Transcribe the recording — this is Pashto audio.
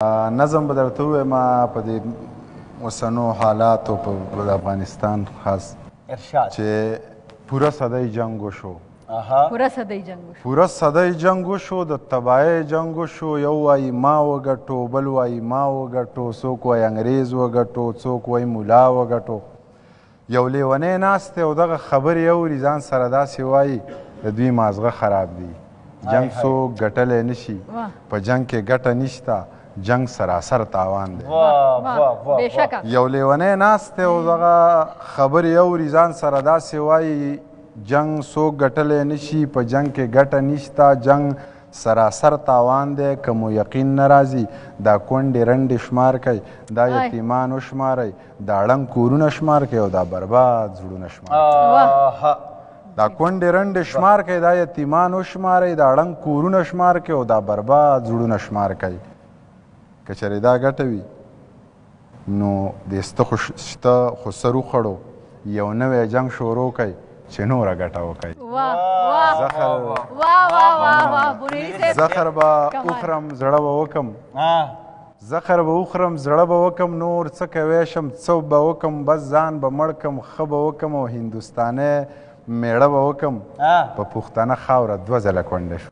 نظم به درته ووایم په دې اوسنو حالاتو په د افغانستان خاص چې پوره صدۍ جنګ وشو پوره صدۍ جنګ وشو د تباهۍ جنګ وشو یو وایي ما وګټو بل وایي ما وګټو څوک وایي انګریز وګټو څوک وایي ملا وګټو یو لیونی ناست دی او دغه خبرې اوري ځان سره داسې وایي د دوی مازغه خراب دی جنګ څوک ګټلی نشي په جنګ کې ګټه نشته جنگ سراسر تاوان دی یو لیونی ناست دی او دغه خبرې اوري ځان سره داسې وایي جنگ څوک ګټلی نشي په جنگ کې ګټه نشته جنگ سراسر تاوان دی که مو یقین نه راځي دا کونډې رنډې شمار کوي دا یتیمان وشمارئ دا ړنګ کورونه شمار کوي او دا برباد زړونه شمار کوي دا کونډې رنډې شمار کوي دا یتیمان وشمارئ دا ړنګ کورونه شمار کوي او دا برباد زړونه شمار کوي که چېرې دا ګټه وي نو د شته خو سر وخړو یو نوی جنګ شروع کوي چې نوره ګټه وکړي زخر به وخورم زړه به وکم زخر به وخورم زړه به وکم نور څه کوی شم څه به وکم بس ځان به مړ کم ښه به وکم او هندوستانی میړه به وکم په پښتنه خاوره 2 ځله کونډه شو